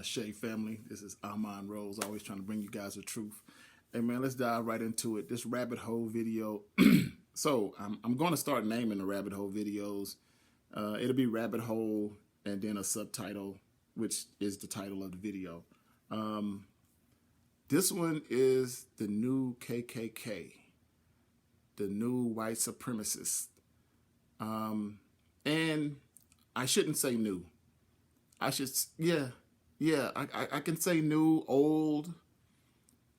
Shay family. This is Amon Rose, always trying to bring you guys the truth. Hey man, let's dive right into it. This rabbit hole video. So I'm going to start naming the rabbit hole videos. It'll be rabbit hole and then a subtitle, which is the title of the video. This one is the new KKK, the new white supremacists. And I shouldn't say new. I should, I can say new, old.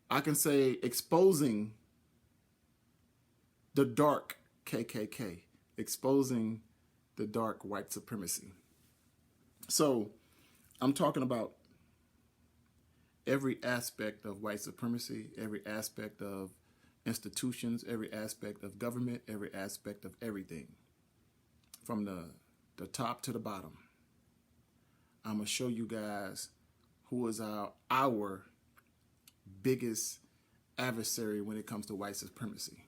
I can say exposing the dark KKK, exposing the dark white supremacy. So I'm talking about every aspect of white supremacy, every aspect of institutions, every aspect of government, every aspect of everything, from the top to the bottom. I'm going to show you guys who is our biggest adversary when it comes to white supremacy.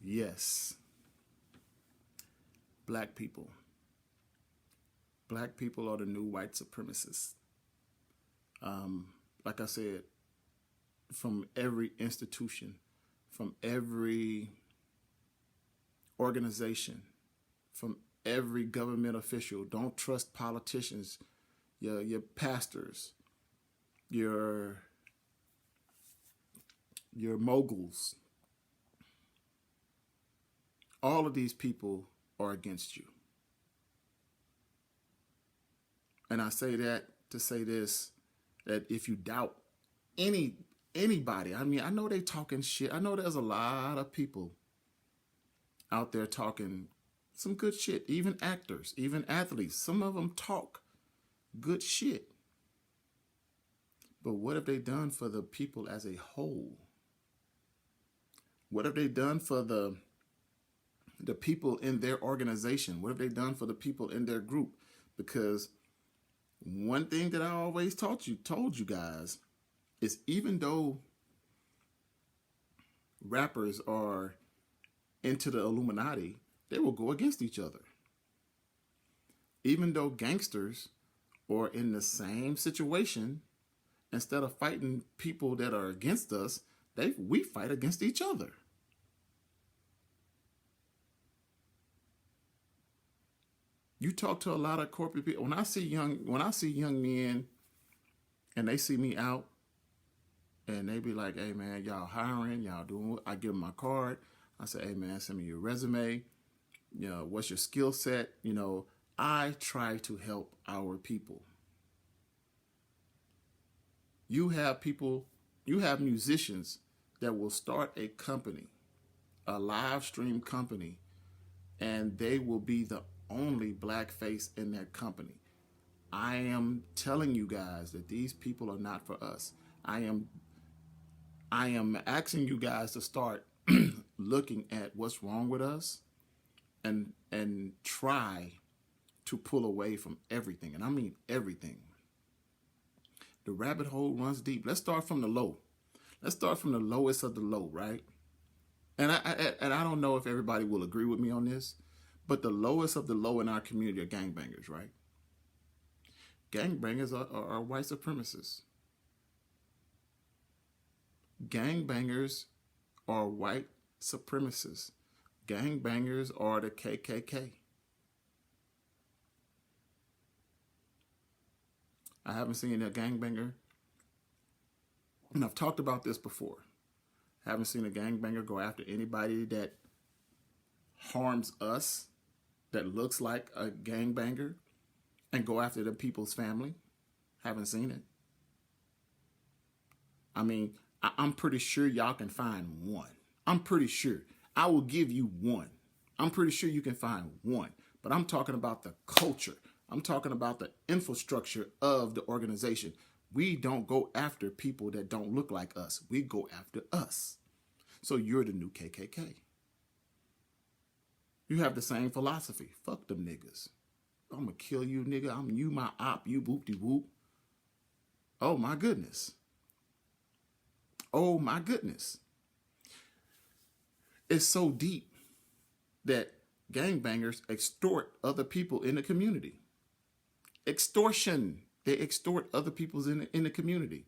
Yes, black people. Black people are the new white supremacists. Like I said, from every institution, from every organization, from every government official. Don't trust politicians, your pastors, your moguls. All of these people are against you. And I say that to say this, that if you doubt anybody, I mean, I know they talking shit. I know there's a lot of people out there talking some good shit, even actors, even athletes. Some of them talk good shit. But what have they done for the people as a whole? What have they done for the people in their organization? What have they done for the people in their group? Because one thing that I always told you guys is, even though rappers are into the Illuminati, they will go against each other. Even though gangsters are in the same situation, instead of fighting people that are against us, we fight against each other. You talk to a lot of corporate people. When I see young men and they see me out and they be like, hey man, y'all hiring, y'all doing what? I give them my card. I say, hey man, send me your resume. You know, what's your skill set? You know, I try to help our people. You have musicians that will start a company, a live stream company, and they will be the only black face in that company. I am telling you guys that these people are not for us. I am asking you guys to start looking at what's wrong with us and try to pull away from everything. And I mean everything. The rabbit hole runs deep. Let's start from the low. Let's start from the lowest of the low, right? And I don't know if everybody will agree with me on this, but the lowest of the low in our community are gangbangers, right? Gangbangers are white supremacists. Gangbangers are white supremacists. Gangbangers are the KKK. I haven't seen a gangbanger, and I've talked about this before. I haven't seen a gangbanger go after anybody that harms us, that looks like a gangbanger, and go after the people's family. Haven't seen it. I mean, I'm pretty sure y'all can find one. I'm pretty sure. I will give you one. I'm pretty sure you can find one. But I'm talking about the culture. I'm talking about the infrastructure of the organization. We don't go after people that don't look like us. We go after us. So you're the new KKK. You have the same philosophy. Fuck them niggas. I'm gonna kill you, nigga. I'm you, my op, you boop de whoop. Oh my goodness. Oh my goodness. It's so deep that gangbangers extort other people in the community. Extortion. They extort other people in the community.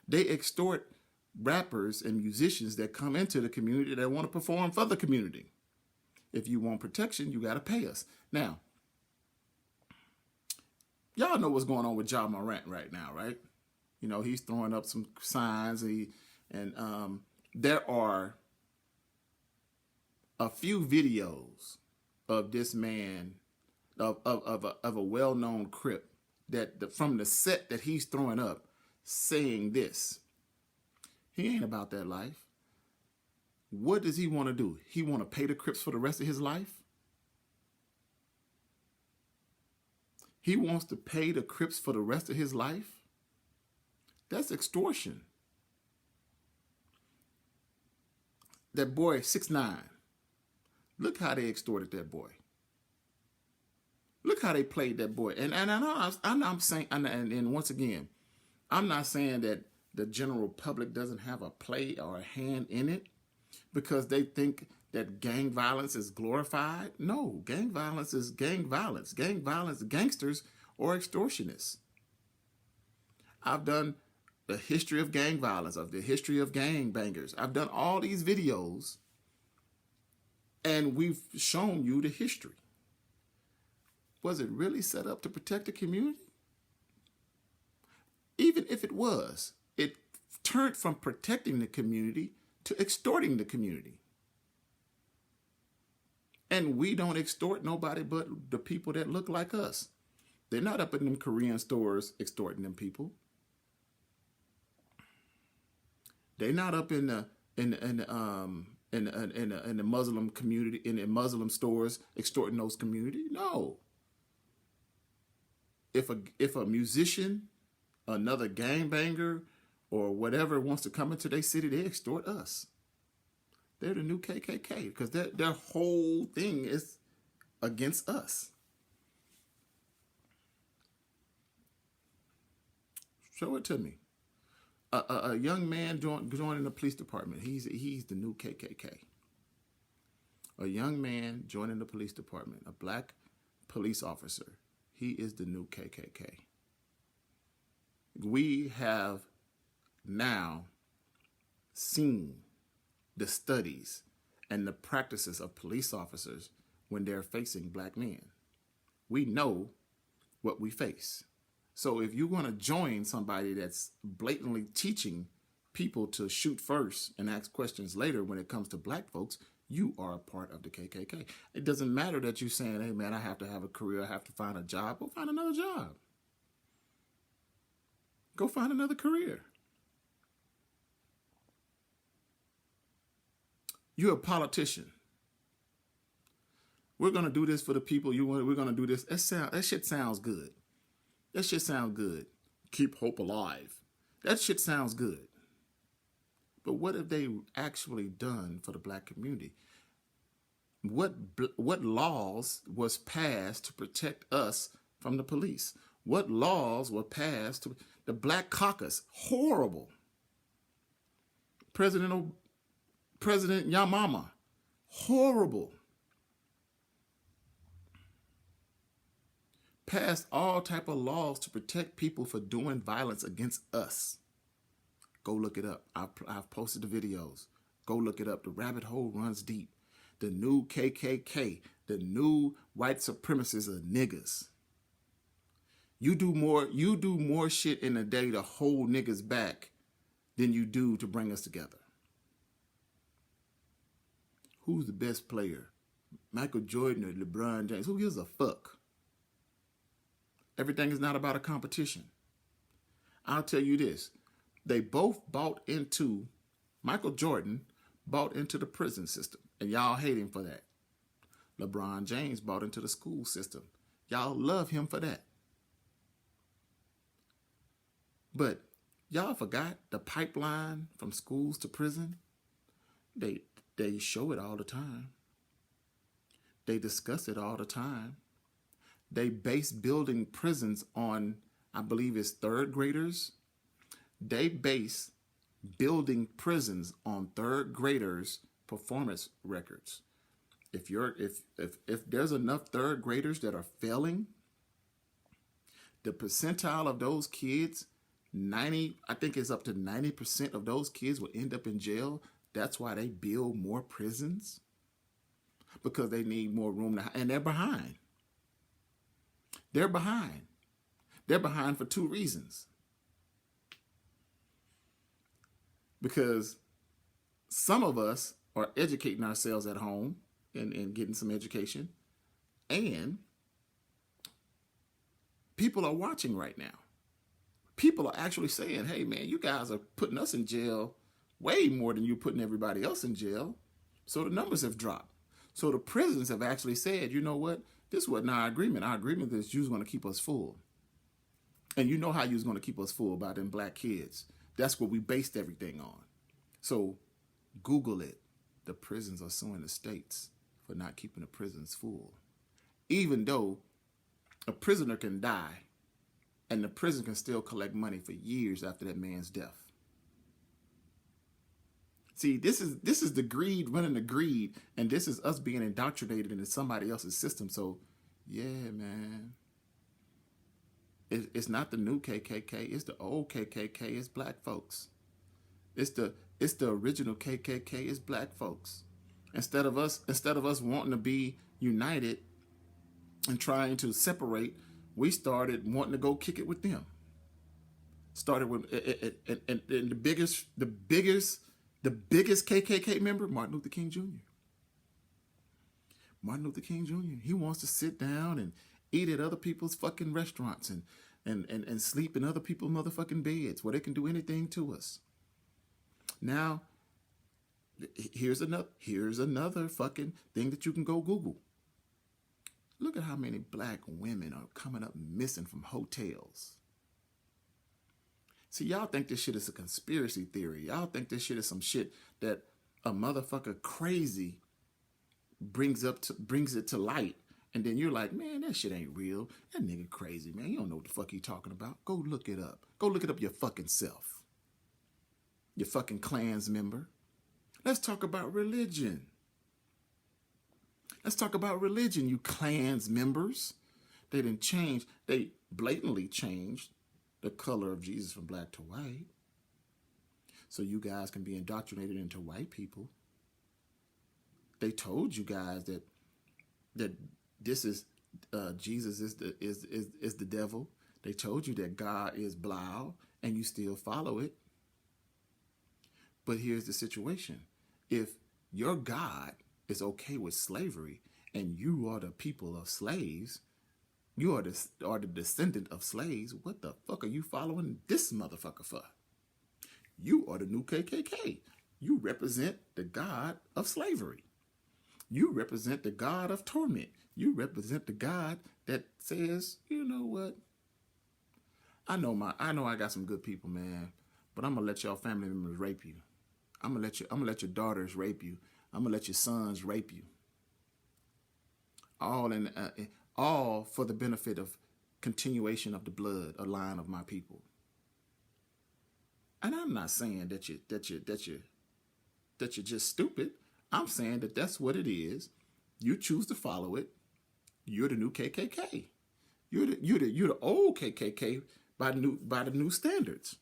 They extort rappers and musicians that come into the community that want to perform for the community. If you want protection, you got to pay us. Now, y'all know what's going on with Ja Morant right now, right? You know, he's throwing up some signs. There are a few videos of this man, of a well-known Crip, that from the set that he's throwing up, saying this. He ain't about that life. What does he want to do? He want to pay the Crips for the rest of his life? He wants to pay the Crips for the rest of his life? That's extortion. That boy, 6ix9ine. Look how they extorted that boy. Look how they played that boy. And I'm saying, and once again, I'm not saying that the general public doesn't have a play or a hand in it because they think that gang violence is glorified. No, gang violence is gang violence. Gang violence, gangsters or extortionists. I've done the history of gang violence, of the history of gang bangers. I've done all these videos and we've shown you the history. Was it really set up to protect the community? Even if it was, it turned from protecting the community to extorting the community. And we don't extort nobody but the people that look like us. They're not up in them Korean stores extorting them people. They're not up in the Muslim community, in the Muslim stores extorting those community. No. If a musician, another gangbanger, or whatever wants to come into their city, they extort us. They're the new KKK because their whole thing is against us. Show it to me. A young man joining the police department. He's the new KKK. A young man joining the police department, a black police officer. He is the new KKK. We have now seen the studies and the practices of police officers when they're facing black men. We know what we face. So if you're going to join somebody that's blatantly teaching people to shoot first and ask questions later when it comes to black folks, you are a part of the KKK. It doesn't matter that you're saying, hey, man, I have to have a career. I have to find a job. Go find another job. Go find another career. You're a politician. We're going to do this for the people. We're going to do this. That shit sounds good. That shit sounds good. Keep hope alive. That shit sounds good. But what have they actually done for the black community? What laws was passed to protect us from the police? What laws were passed to the Black Caucus? Horrible. President Yamama. Horrible. Passed all type of laws to protect people for doing violence against us. Go look it up. I've posted the videos. Go look it up. The rabbit hole runs deep. The new KKK, the new white supremacists are niggas. You do more shit in a day to hold niggas back than you do to bring us together. Who's the best player? Michael Jordan or LeBron James? Who gives a fuck? Everything is not about a competition. I'll tell you this. They both Michael Jordan bought into the prison system, and y'all hate him for that. LeBron James bought into the school system. Y'all love him for that. But y'all forgot the pipeline from schools to prison? They show it all the time. They discuss it all the time. they base building prisons on, I believe it's third graders. They base building prisons on third graders' performance records. If there's enough third graders that are failing, the percentile of those kids, 90, I think it's up to 90% of those kids will end up in jail. That's why they build more prisons, because they need more room to, and they're behind. They're behind. They're behind for two reasons. Because some of us are educating ourselves at home and getting some education, and people are watching right now. People are actually saying, hey man, you guys are putting us in jail way more than you're putting everybody else in jail. So the numbers have dropped. So the prisons have actually said, you know what? This wasn't our agreement. Our agreement is you was going to keep us full. And you know how you was going to keep us full by them black kids. That's what we based everything on. So Google it. The prisons are suing the states for not keeping the prisons full. Even though a prisoner can die and the prison can still collect money for years after that man's death. See, this is the greed running the greed, and this is us being indoctrinated into somebody else's system. So, yeah, man. It's not the new KKK. It's the old KKK. It's black folks. It's the original KKK. It's black folks. Instead of us wanting to be united and trying to separate, we started wanting to go kick it with them. Started with and the biggest KKK member, Martin Luther King Jr. Martin Luther King Jr. He wants to sit down and eat at other people's fucking restaurants and sleep in other people's motherfucking beds where they can do anything to us. Now, here's another fucking thing that you can go Google. Look at how many black women are coming up missing from hotels. See, y'all think this shit is a conspiracy theory. Y'all think this shit is some shit that a motherfucker crazy brings it to light. And then you're like, man, that shit ain't real. That nigga crazy, man. You don't know what the fuck he talking about. Go look it up. Go look it up your fucking self. You fucking Klans member. Let's talk about religion. Let's talk about religion, you Klans members. They didn't change. They blatantly changed the color of Jesus from black to white. So you guys can be indoctrinated into white people. They told you guys that this is Jesus is the devil. They told you that God is Blau, and you still follow it. But here's the situation. If your God is okay with slavery and you are the people of slaves, you are the descendant of slaves, what the fuck are you following this motherfucker for? You are the new KKK. You represent the God of slavery. You represent the God of torment. You represent the God that says, you know what? I know I got some good people, man, but I'm gonna let y'all family members rape you. I'm gonna let your daughters rape you. I'm gonna let your sons rape you. All for the benefit of continuation of the blood, a line of my people. And I'm not saying that you're just stupid. I'm saying that that's what it is. You choose to follow it. You're the new KKK. You're the old KKK by the new standards.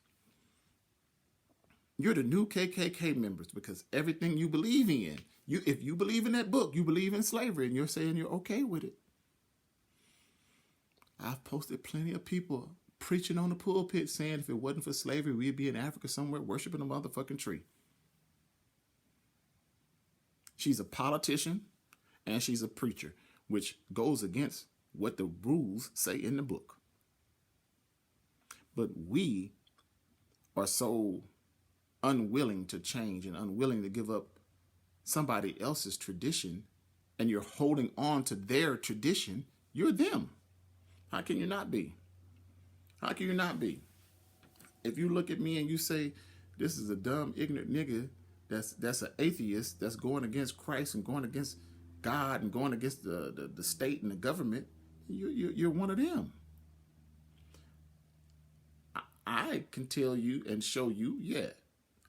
You're the new KKK members because everything you believe in, if you believe in that book, you believe in slavery, and you're saying you're okay with it. I've posted plenty of people preaching on the pulpit saying if it wasn't for slavery, we'd be in Africa somewhere worshiping a motherfucking tree. She's a politician and she's a preacher, which goes against what the rules say in the book. But we are so unwilling to change and unwilling to give up somebody else's tradition, and you're holding on to their tradition. You're them. How can you not be? How can you not be? If you look at me and you say, this is a dumb, ignorant nigga that's an atheist, that's going against Christ and going against God and going against the state and the government, you're one of them. I can tell you and show you, yeah,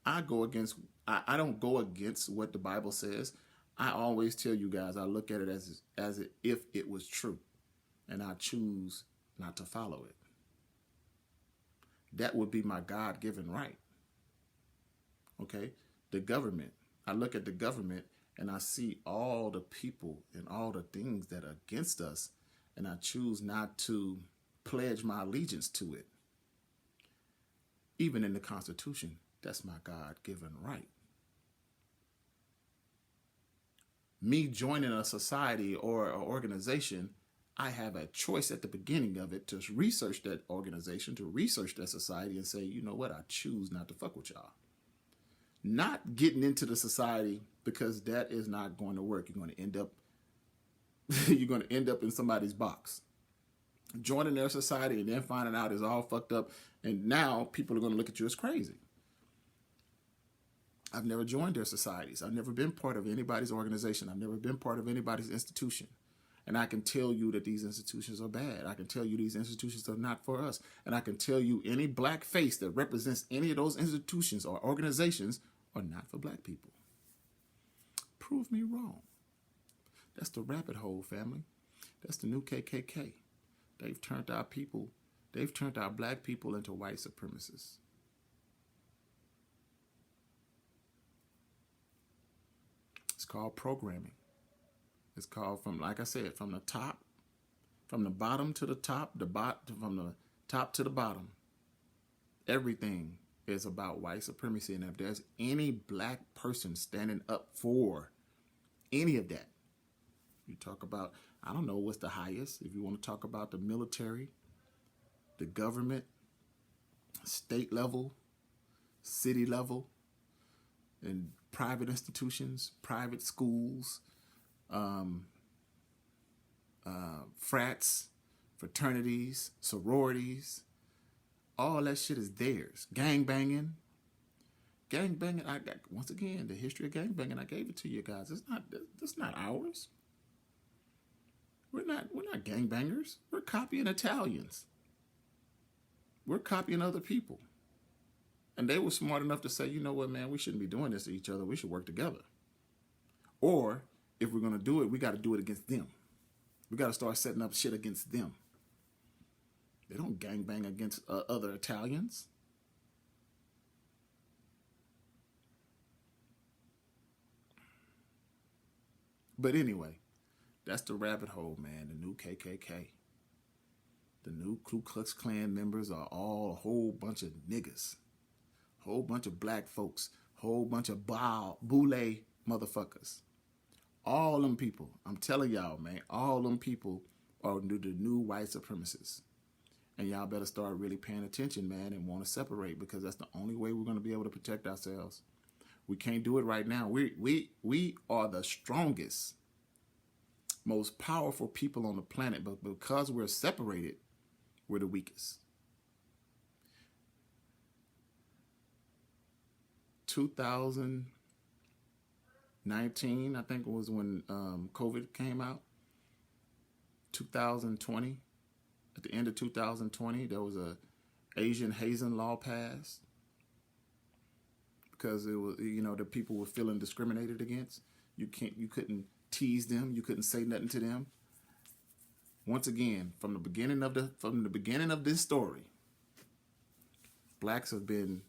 I go against, I don't go against what the Bible says. I always tell you guys, I look at it as if it was true, and I choose not to follow it. That would be my God-given right. Okay? The government. I look at the government and I see all the people and all the things that are against us, and I choose not to pledge my allegiance to it. Even in the Constitution, that's my God-given right. Me joining a society or an organization, I have a choice at the beginning of it to research that organization, to research that society, and say, you know what, I choose not to fuck with y'all. Not getting into the society, because that is not going to work. You're going to end up in somebody's box. Joining their society and then finding out it's all fucked up, and now people are going to look at you as crazy. I've never joined their societies. I've never been part of anybody's organization. I've never been part of anybody's institution. And I can tell you that these institutions are bad. I can tell you these institutions are not for us. And I can tell you any black face that represents any of those institutions or organizations are not for black people. Prove me wrong. That's the rabbit hole, family. That's the new KKK. They've turned our black people into white supremacists. It's called programming. It's called, from, like I said, from the top, from the bottom to the top, from the top to the bottom. Everything is about white supremacy. And if there's any black person standing up for any of that, you talk about, I don't know what's the highest. If you want to talk about the military, the government, state level, city level, and private institutions, private schools, frats, fraternities, sororities, all that shit is theirs. Gang banging. Once again, the history of gang banging, I gave it to you guys. It's not ours. We're not gangbangers. We're copying Italians. We're copying other people. And they were smart enough to say, you know what, man, we shouldn't be doing this to each other. We should work together. Or if we're going to do it, we got to do it against them. We got to start setting up shit against them. They don't gangbang against other Italians. But anyway, that's the rabbit hole, man. The new KKK. The new Ku Klux Klan members are all a whole bunch of niggas. Whole bunch of black folks. Whole bunch of boule motherfuckers. All them people, I'm telling y'all, man, all them people are the new white supremacists. And y'all better start really paying attention, man, and want to separate, because that's the only way we're going to be able to protect ourselves. We can't do it right now. We are the strongest, most powerful people on the planet, but because we're separated, we're the weakest. 2019, I think it was when COVID came out. 2020, at the end of 2020, there was a Asian hazing law passed because it was, the people were feeling discriminated against. You couldn't tease them, you couldn't say nothing to them. Once again, from the beginning of this story, blacks have been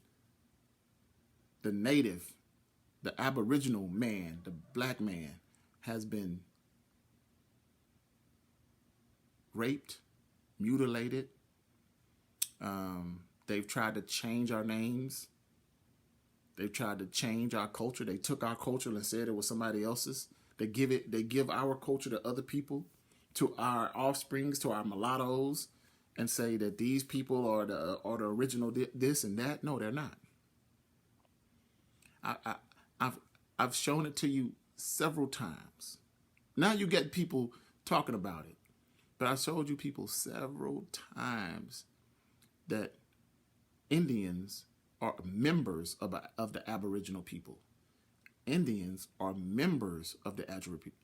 the Aboriginal man, the black man, has been raped, mutilated. They've tried to change our names. They've tried to change our culture. They took our culture and said it was somebody else's. They give our culture to other people, to our offsprings, to our mulattoes, and say that these people are the original this and that. No, they're not. I've shown it to you several times. Now you get people talking about it. But I showed you people several times that Indians are members of the Aboriginal people. Indians are members of the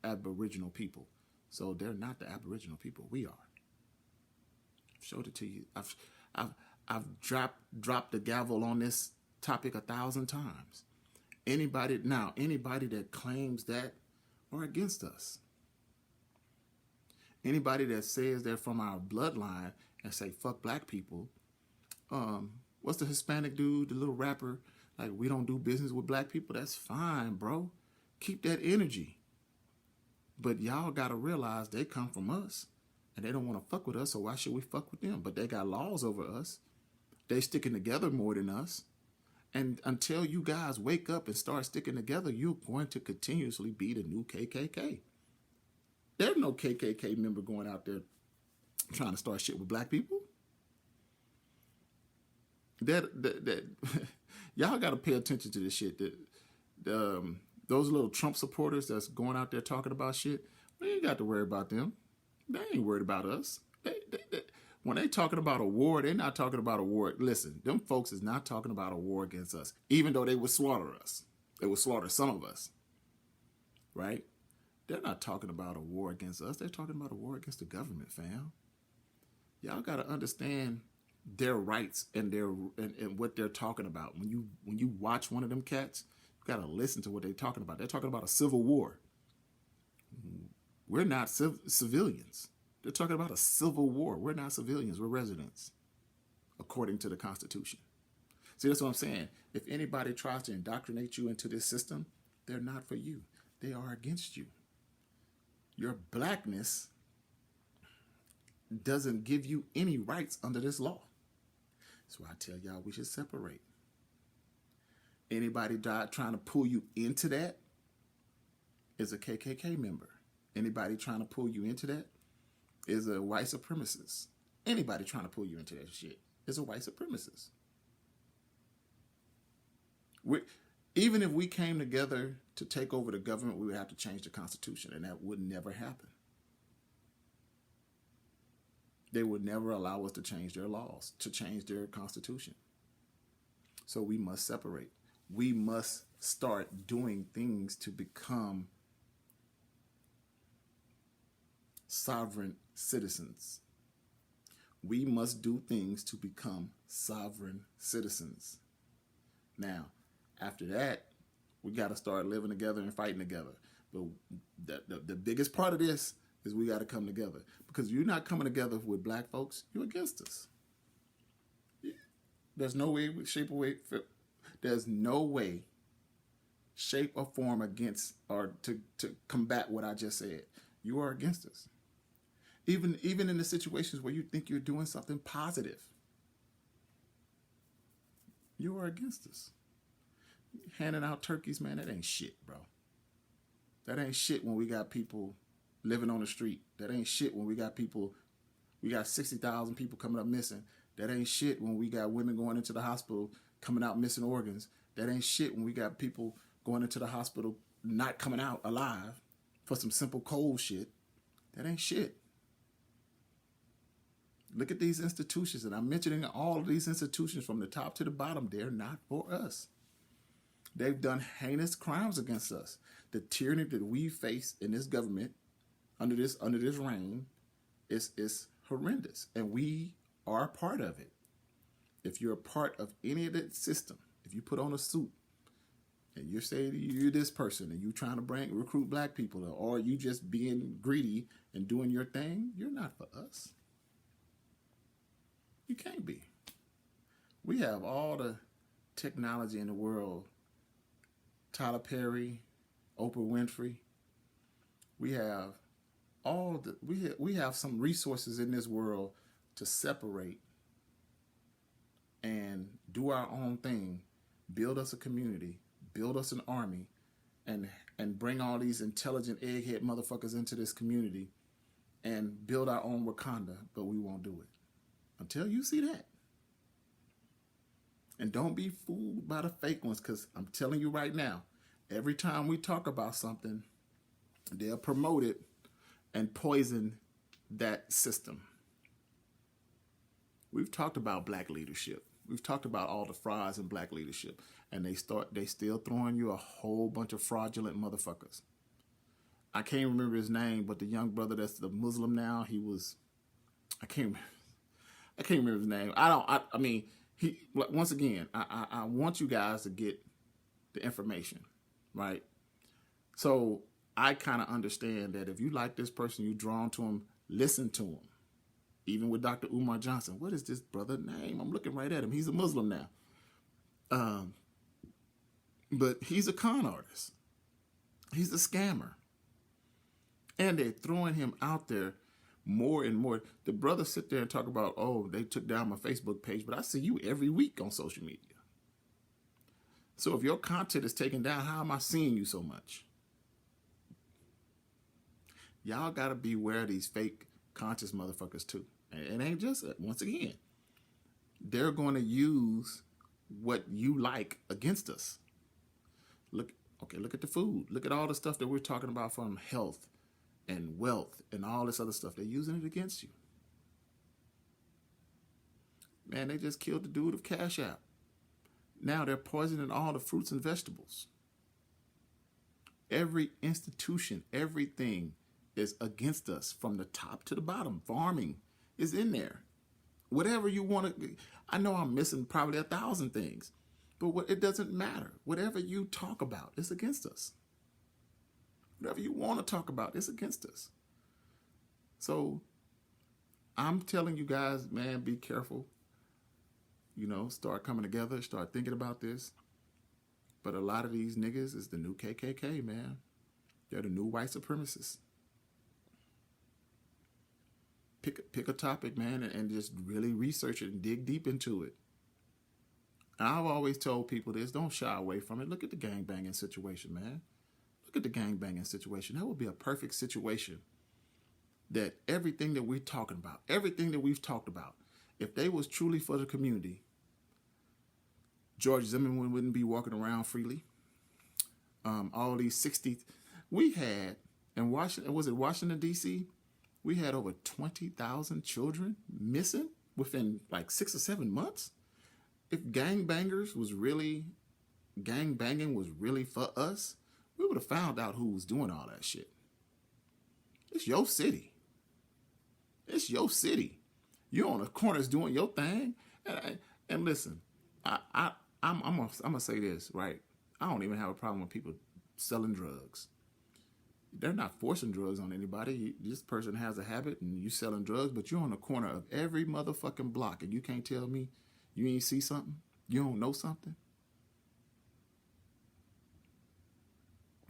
Aboriginal people. So they're not the Aboriginal people. We are. Showed it to you. I've, I've dropped the gavel on this topic 1,000 times. Anybody that claims that are against us. Anybody that says they're from our bloodline and say fuck black people. What's the Hispanic dude, the little rapper? Like, we don't do business with black people. That's fine, bro. Keep that energy. But y'all got to realize they come from us and they don't want to fuck with us. So why should we fuck with them? But they got laws over us. They sticking together more than us. And until you guys wake up and start sticking together, you're going to continuously be the new KKK. There's no KKK member going out there trying to start shit with black people. That y'all got to pay attention to this shit. Those little Trump supporters that's going out there talking about shit, we ain't got to worry about them. They ain't worried about us. When they talking about a war, they're not talking about a war. Listen, them folks is not talking about a war against us, even though they would slaughter us. They would slaughter some of us, right? They're not talking about a war against us. They're talking about a war against the government, fam. Y'all got to understand their rights and and what they're talking about. When you watch one of them cats, you got to listen to what they're talking about. They're talking about a civil war. We're not civilians. They're talking about a civil war. We're not civilians. We're residents, according to the Constitution. See, that's what I'm saying. If anybody tries to indoctrinate you into this system, they're not for you. They are against you. Your blackness doesn't give you any rights under this law. That's why I tell y'all we should separate. Anybody trying to pull you into that is a KKK member. Anybody trying to pull you into that is a white supremacist. Anybody trying to pull you into that shit is a white supremacist. Even if we came together to take over the government, we would have to change the Constitution, and that would never happen. They would never allow us to change their laws, to change their Constitution. So we must separate. We must start doing things to become sovereign citizens. We must do things to become sovereign citizens. Now, after that, we got to start living together and fighting together. But the biggest part of this is we got to come together. Because you're not coming together with black folks, you're against us. There's no way, shape, or way. There's no way, shape, or form against or to combat what I just said. You are against us. Even in the situations where you think you're doing something positive, you are against us. Handing out turkeys, man, that ain't shit, bro. That ain't shit when we got people living on the street. That ain't shit when we got 60,000 people coming up missing. That ain't shit when we got women going into the hospital coming out missing organs. That ain't shit when we got people going into the hospital not coming out alive for some simple cold shit. That ain't shit. Look at these institutions, and I'm mentioning all of these institutions from the top to the bottom. They're not for us. They've done heinous crimes against us. The tyranny that we face in this government under this reign is horrendous, and we are a part of it. If you're a part of any of that system, if you put on a suit and you're saying you're this person and you're trying to recruit black people, or you just being greedy and doing your thing, you're not for us. You can't be. We have all the technology in the world. Tyler Perry, Oprah Winfrey. We have we have some resources in this world to separate and do our own thing, build us a community, build us an army, and bring all these intelligent egghead motherfuckers into this community and build our own Wakanda, but we won't do it. Until you see that. And don't be fooled by the fake ones, because I'm telling you right now, every time we talk about something, they'll promote it and poison that system. We've talked about black leadership. We've talked about all the frauds in black leadership. And they still throwing you a whole bunch of fraudulent motherfuckers. I can't remember his name, but the young brother that's the Muslim now, I can't remember. I can't remember his name. I mean, he, once again, I want you guys to get the information, right? So I kind of understand that if you like this person, you're drawn to him, listen to him. Even with Dr. Umar Johnson, what is this brother name? I'm looking right at him. He's a Muslim now. But he's a con artist. He's a scammer. And they're throwing him out there more and more. The brothers sit there and talk about, oh, they took down my Facebook page, but I see you every week on social media. So if your content is taken down, how am I seeing you so much? Y'all got to beware of these fake conscious motherfuckers too. And it ain't just, once again, they're going to use what you like against us. Look at the food. Look at all the stuff that we're talking about from health and wealth and all this other stuff. They're using it against you. Man, they just killed the dude of Cash App. Now they're poisoning all the fruits and vegetables. Every institution, everything is against us from the top to the bottom. Farming is in there. Whatever you want to, I know I'm missing probably 1,000 things, but it doesn't matter. Whatever you talk about is against us. Whatever you want to talk about is against us. So I'm telling you guys, man, be careful. You know, start coming together, start thinking about this. But a lot of these niggas is the new KKK, man. They're the new white supremacists. Pick a topic, man, and just really research it and dig deep into it. And I've always told people this, don't shy away from it. Look at the gangbanging situation, man. Look at the gangbanging situation. That would be a perfect situation that everything that we're talking about, everything that we've talked about, if they was truly for the community, George Zimmerman wouldn't be walking around freely. All these 60, we had in Washington, was it Washington, D.C.? We had over 20,000 children missing within like 6 or 7 months. If gangbanging was really for us, we would have found out who was doing all that shit. It's your city. It's your city. You're on the corners doing your thing. And listen, I'm gonna say this, right? I don't even have a problem with people selling drugs. They're not forcing drugs on anybody. This person has a habit and you selling drugs, but you're on the corner of every motherfucking block and you can't tell me you ain't see something? You don't know something?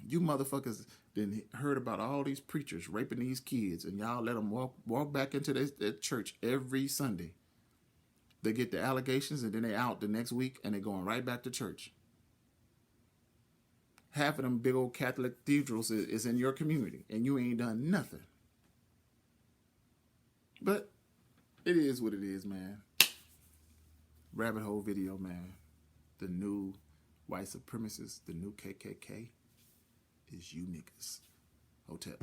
You motherfuckers then heard about all these preachers raping these kids and y'all let them walk back into their church every Sunday. They get the allegations and then they out the next week and they're going right back to church. Half of them big old Catholic cathedrals is in your community and you ain't done nothing. But it is what it is, man. Rabbit hole video, man. The new white supremacists, the new KKK is you niggas. Hotel.